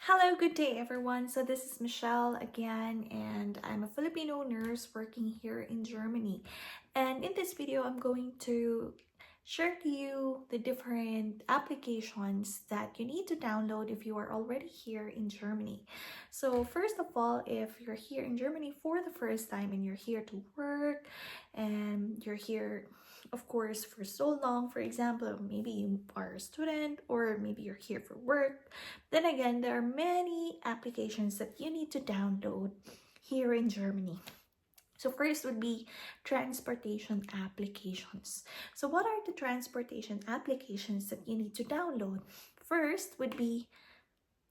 Hello, good day everyone. So this is Michelle again, and I'm a Filipino nurse working here in Germany. And in this video, I'm going to share to you the different applications that you need to download if you are already here in Germany. So first of all, if you're here in Germany for the first time and you're here to work and you're here of course for so long, for example, maybe you are a student or maybe you're here for work, then again, there are many applications that you need to download here in Germany. So first would be transportation applications. So what are the transportation applications that you need to download? First would be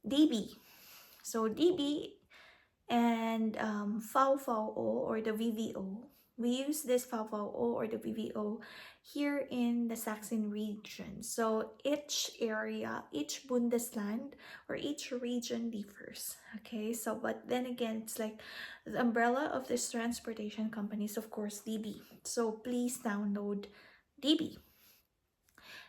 DB. So DB and VVO or the VVO. We use this VVO or the VVO here in the Saxon region. So each area, each Bundesland or each region differs. Okay, so but then again, it's like the umbrella of this transportation company is of course DB. So please download DB.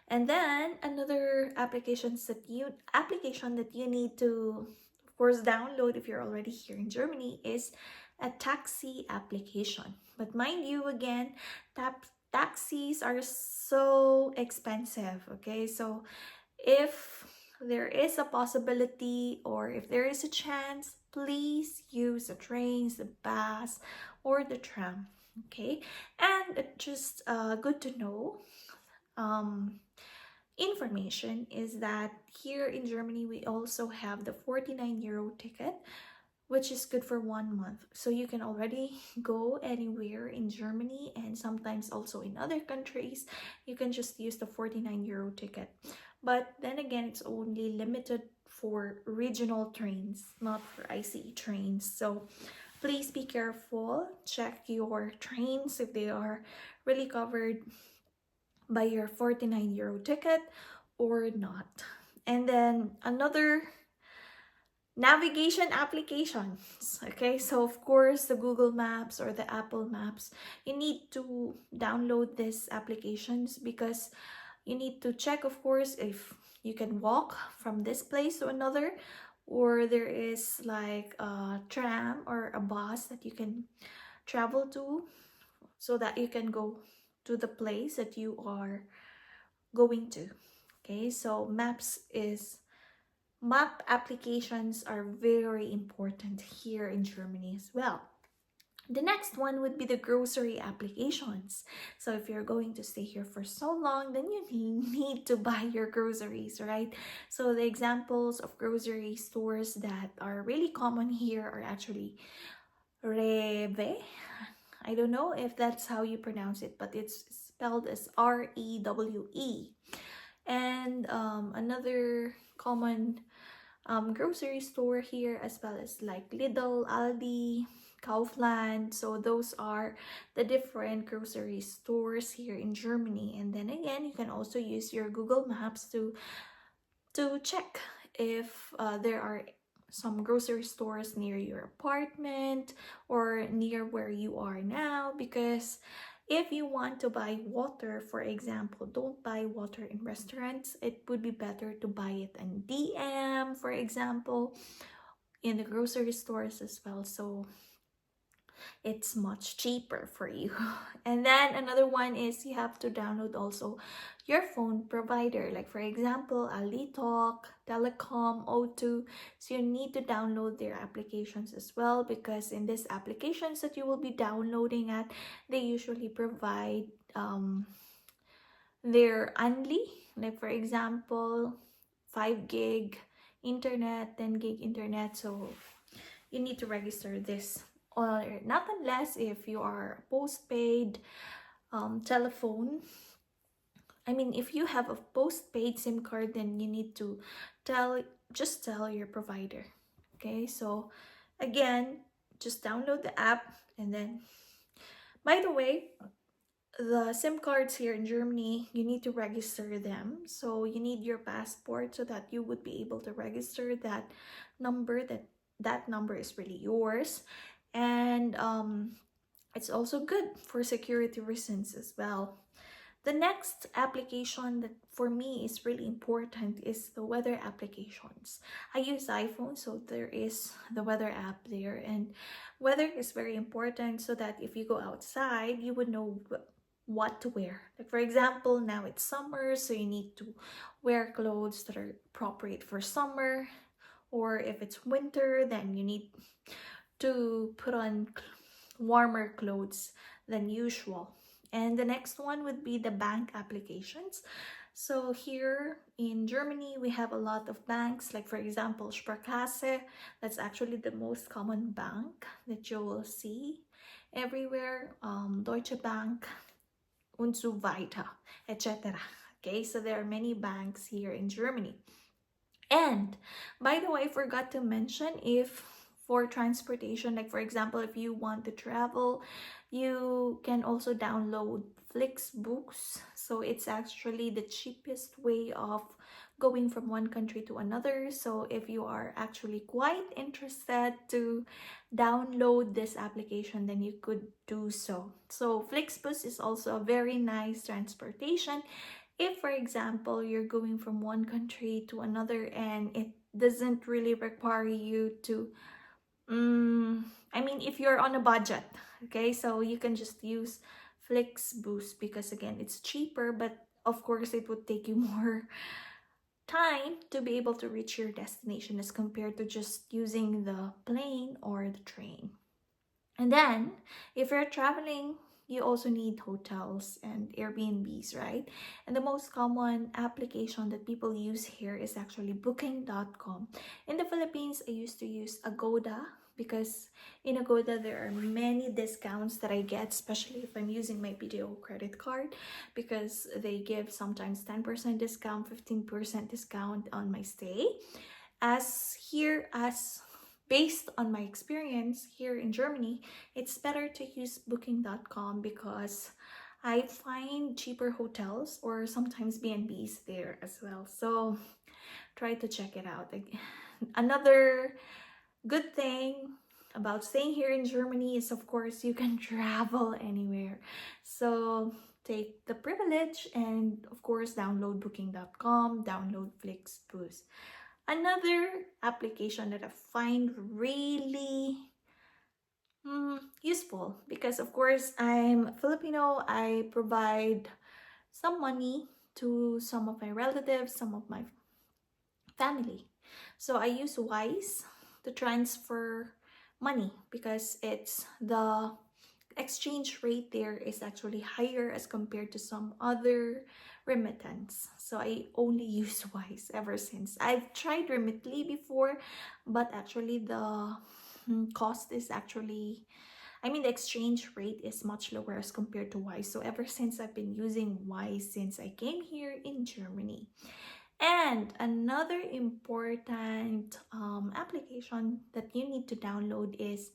And then another application that you need to of course download if you're already here in Germany is a taxi application. But mind you again, taxis are so expensive, okay? So if there is a possibility or if there is a chance, please use the trains, the bus, or the tram, okay? And just good to know information is that here in Germany we also have the 49 euro ticket, which is good for 1 month. So you can already go anywhere in Germany and sometimes also in other countries. You can just use the 49 euro ticket. But then again, it's only limited for regional trains, not for ICE trains. So please be careful. Check your trains if they are really covered by your 49 euro ticket or not. And then another navigation applications. Okay, so of course the Google Maps or the Apple Maps, you need to download these applications because you need to check of course if you can walk from this place to another, or there is like a tram or a bus that you can travel to so that you can go to the place that you are going to. Okay, so map applications are very important here in Germany as well. The next one would be the grocery applications. So if you're going to stay here for so long, then you need to buy your groceries, right? So the examples of grocery stores that are really common here are actually Rewe. I don't know if that's how you pronounce it, but it's spelled as REWE. And another common grocery store here as well as like Lidl, Aldi, Kaufland. So those are the different grocery stores here in Germany. And then again, you can also use your Google Maps to check if there are some grocery stores near your apartment or near where you are now, because if you want to buy water, for example, don't buy water in restaurants. It would be better to buy it in DM, for example, in the grocery stores as well. So it's much cheaper for you. And then another one is you have to download also your phone provider, like for example Alitalk, Telecom, O2. So you need to download their applications as well, because in these applications that you will be downloading at, they usually provide their only, like for example 5 gig internet, 10 gig internet. So you need to register this, or not unless if you are postpaid telephone. I mean, if you have a postpaid SIM card, then you need to just tell your provider. Okay, so again, just download the app. And then, by the way, the SIM cards here in Germany, you need to register them. So you need your passport so that you would be able to register that number, that number is really yours. And it's also good for security reasons as well. The next application that for me is really important is the weather applications. I use iPhone, so there is the weather app there, and weather is very important so that if you go outside, you would know what to wear. Like for example, now it's summer, so you need to wear clothes that are appropriate for summer, or if it's winter, then you need to put on warmer clothes than usual. And the next one would be the bank applications. So here in Germany, we have a lot of banks, like for example, Sparkasse. That's actually the most common bank that you will see everywhere. Deutsche Bank und so weiter, etc. Okay, so there are many banks here in Germany. And by the way, I forgot to mention, if for transportation, like for example, if you want to travel, you can also download Flixbus. So it's actually the cheapest way of going from one country to another. So if you are actually quite interested to download this application, then you could do so. So Flixbus is also a very nice transportation if, for example, you're going from one country to another and it doesn't really require you to, I mean, if you're on a budget, okay, so you can just use Flixbus because again, it's cheaper, but of course, it would take you more time to be able to reach your destination as compared to just using the plane or the train. And then, if you're traveling, you also need hotels and Airbnbs, right? And the most common application that people use here is actually Booking.com. In the Philippines, I used to use Agoda because in Agoda there are many discounts that I get, especially if I'm using my BDO credit card, because they give sometimes 10% discount, 15% discount on my stay. As based on my experience here in Germany, it's better to use Booking.com because I find cheaper hotels or sometimes B&Bs there as well. So try to check it out. Another good thing about staying here in Germany is, of course, you can travel anywhere. So take the privilege and, of course, download Booking.com, download Flixbus. Another application that I find really useful, because of course I'm Filipino, I provide some money to some of my relatives, some of my family. So I use Wise to transfer money because it's the exchange rate there is actually higher as compared to some other remittance. So I only use Wise ever since. I've tried Remitly before, but actually the cost is actually, I mean, the exchange rate is much lower as compared to Wise. So ever since I've been using Wise since I came here in Germany. And another important application that you need to download is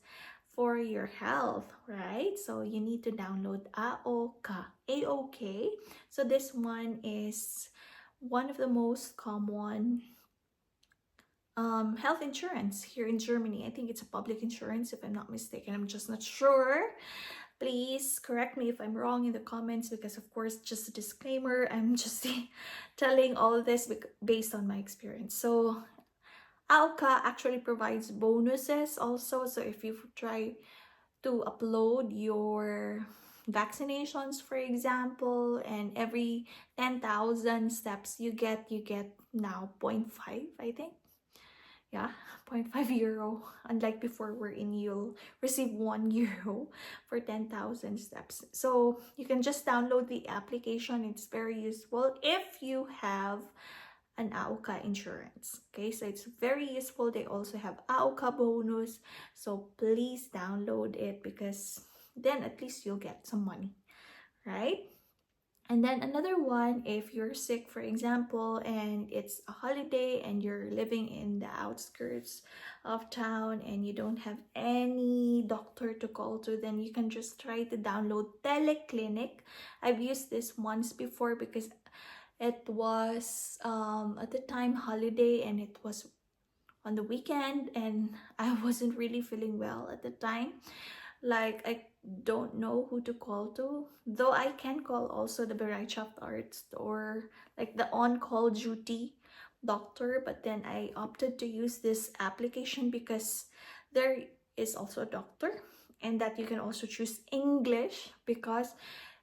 for your health, right? So you need to download AOK. So this one is one of the most common health insurance here in Germany. I think it's a public insurance if I'm not mistaken. I'm just not sure. Please correct me if I'm wrong in the comments, because of course, just a disclaimer, I'm just telling all of this based on my experience. So AOKA actually provides bonuses also. So if you try to upload your vaccinations, for example, and every 10,000 steps you get now 0.5, I think. Yeah, 0.5 euro. Unlike before, wherein you'll receive 1 euro for 10,000 steps. So you can just download the application. It's very useful if you have an AOKA insurance. Okay, so it's very useful. They also have AOKA bonus. So please download it, because then at least you'll get some money, right? And then another one, if you're sick, for example, and it's a holiday and you're living in the outskirts of town and you don't have any doctor to call to, then you can just try to download Teleclinic. I've used this once before because it was at the time holiday and it was on the weekend and I wasn't really feeling well at the time. Like, I don't know who to call to, though I can call also the Bereitschaft Arts or like the on-call duty doctor, but then I opted to use this application because there is also a doctor, and that you can also choose English, because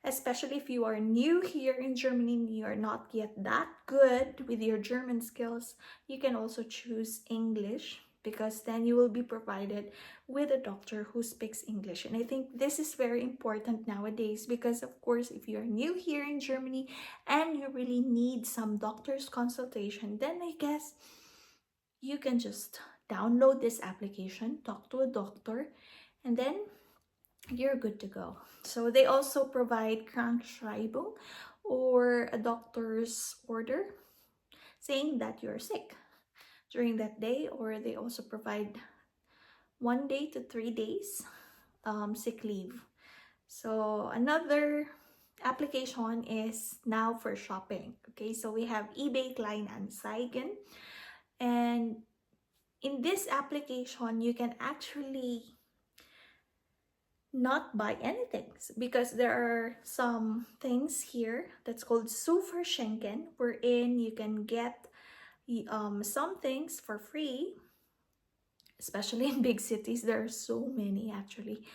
especially if you are new here in Germany and you are not yet that good with your German skills, you can also choose English, because then you will be provided with a doctor who speaks English. And I think this is very important nowadays, because of course, if you're new here in Germany and you really need some doctor's consultation, then I guess you can just download this application, talk to a doctor, and then you're good to go. So they also provide Krankschreibung, or a doctor's order saying that you're sick during that day, or they also provide 1 day to 3 days sick leave. So another application is now for shopping. Okay, so we have eBay Kleinanzeigen, and in this application you can actually not buy anything, because there are some things here that's called Superschenken, wherein you can get some things for free, especially in big cities. There are so many actually,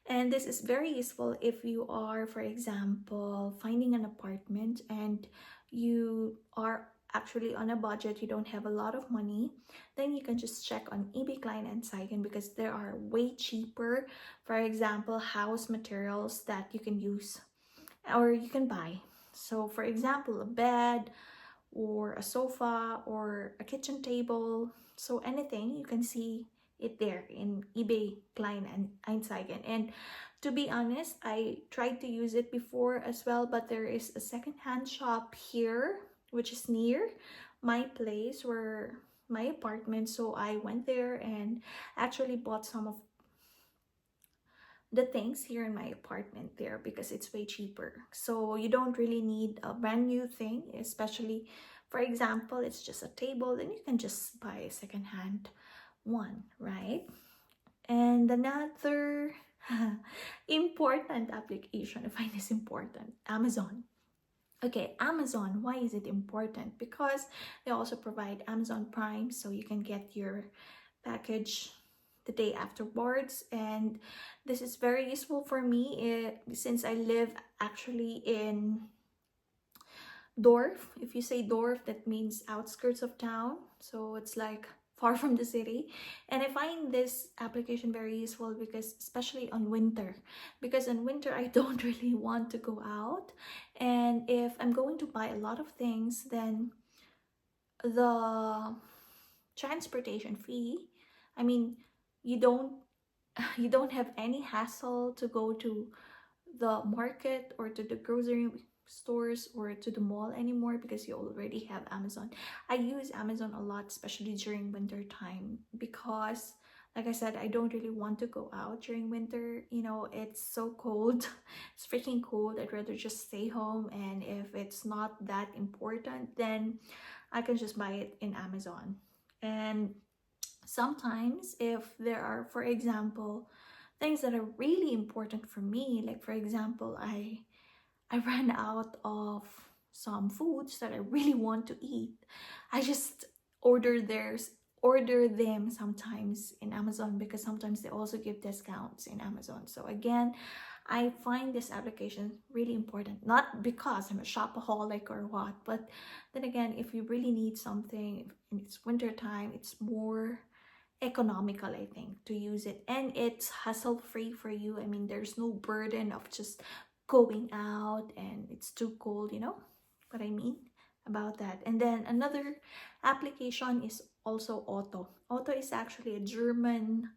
and this is very useful if you are, for example, finding an apartment and you are actually on a budget, you don't have a lot of money, then you can just check on eBay Kleinanzeigen, because there are way cheaper, for example, house materials that you can use or you can buy. So for example, a bed or a sofa or a kitchen table, so anything, you can see it there in eBay Kleinanzeigen. And to be honest, I tried to use it before as well, but there is a secondhand shop here which is near my place, where my apartment, so I went there and actually bought some of the things here in my apartment there, because it's way cheaper. So you don't really need a brand new thing, especially, for example, it's just a table, then you can just buy a secondhand one, right? And another important application, I find this important, Amazon. Okay, Amazon, why is it important? Because they also provide Amazon Prime, so you can get your package the day afterwards. And this is very useful for me, since I live actually in Dorf. If you say Dorf, that means outskirts of town, so it's like far from the city. And I find this application very useful, because especially on winter, because in winter I don't really want to go out, and if I'm going to buy a lot of things, then the transportation fee, I mean, you don't you don't have any hassle to go to the market or to the grocery stores or to the mall anymore, because you already have Amazon. I use Amazon a lot, especially during winter time, because like I said, I don't really want to go out during winter. You know, it's so cold. It's freaking cold. I'd rather just stay home, and if it's not that important, then I can just buy it in Amazon. And sometimes if there are, for example, things that are really important for me, like for example, I ran out of some foods that I really want to eat, I just order them sometimes in Amazon, because sometimes they also give discounts in Amazon. So again, I find this application really important, not because I'm a shopaholic or what, but then again, if you really need something and it's winter time, it's more economical, I think, to use it, and it's hassle free for you. I mean, there's no burden of just going out and it's too cold, you know what I mean about that. And then another application is also Otto. Otto is actually a German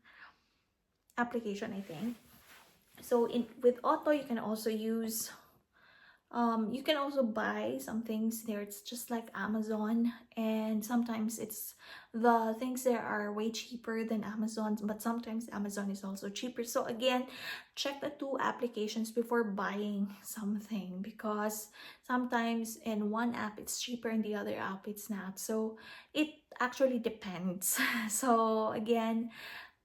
application, I think. So in with Otto, you can also use you can also buy some things there. It's just like Amazon, and sometimes it's the things there are way cheaper than Amazon, but sometimes Amazon is also cheaper. So again, check the two applications before buying something, because sometimes in one app it's cheaper, in the other app it's not. So it actually depends. So again,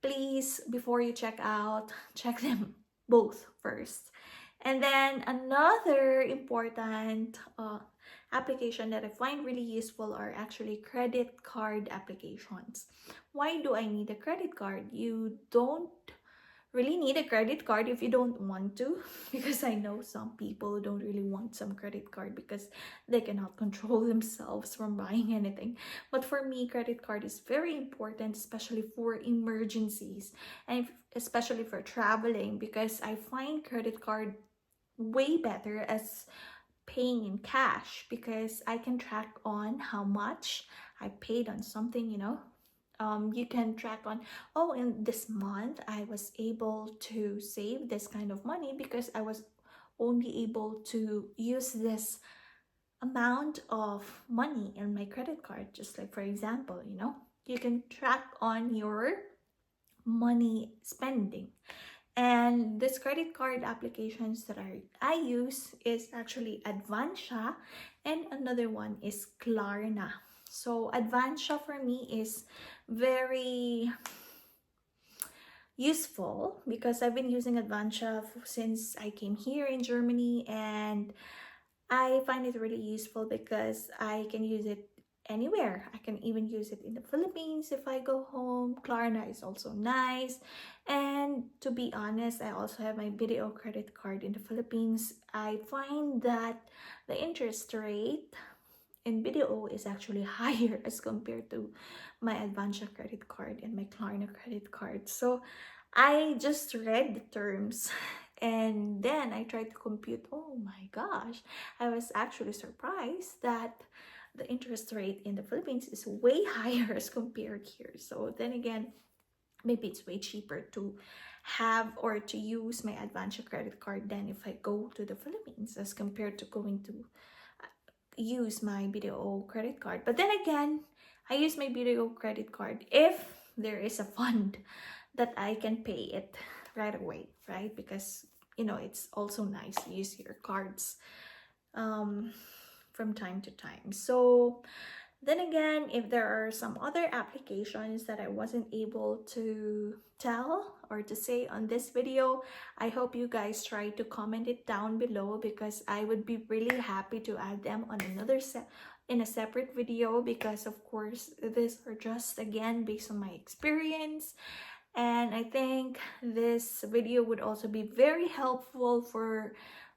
please, before you check out, check them both first. And then another important application that I find really useful are actually credit card applications. Why do I need a credit card? You don't really need a credit card if you don't want to, because I know some people don't really want some credit card because they cannot control themselves from buying anything. But for me, credit card is very important, especially for emergencies and especially for traveling, because I find credit card way better as paying in cash, because I can track on how much I paid on something, you can track on, oh, in this month I was able to save this kind of money because I was only able to use this amount of money in my credit card. Just like, for example, you can track on your money spending. And this credit card applications that I use is actually Advancia, and another one is Klarna. So Advancia for me is very useful because I've been using Advancia since I came here in Germany, and I find it really useful because I can use it anywhere. I can even use it in the Philippines if I go home. Klarna is also nice. And to be honest, I also have my BDO credit card in the Philippines. I find that the interest rate in BDO is actually higher as compared to my Advancia credit card and my Klarna credit card. So I just read the terms and then I tried to compute. Oh my gosh, I was actually surprised that the interest rate in the Philippines is way higher as compared here. So then again, maybe it's way cheaper to have or to use my Advancia credit card than if I go to the Philippines as compared to going to use my BDO credit card. But then again, I use my BDO credit card if there is a fund that I can pay it right away, right? Because it's also nice to use your cards from time to time. So then again, if there are some other applications that I wasn't able to tell or to say on this video, I hope you guys try to comment it down below, because I would be really happy to add them on another in a separate video, because of course these are just again based on my experience. And I think this video would also be very helpful for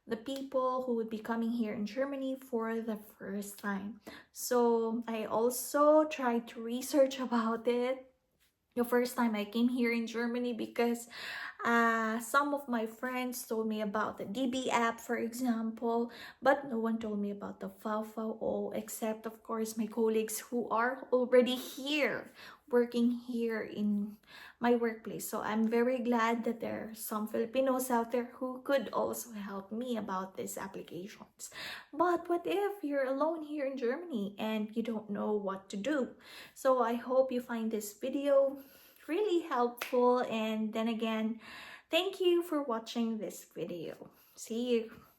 the people who would be coming here in Germany for the first time. So I also tried to research about it the first time I came here in Germany, because some of my friends told me about the DB app, for example, but no one told me about the VVO, except of course my colleagues who are already here, working here in my workplace. So I'm very glad that there are some Filipinos out there who could also help me about these applications. But what if you're alone here in Germany and you don't know what to do? So I hope you find this video really helpful, and then again, thank you for watching this video. See you.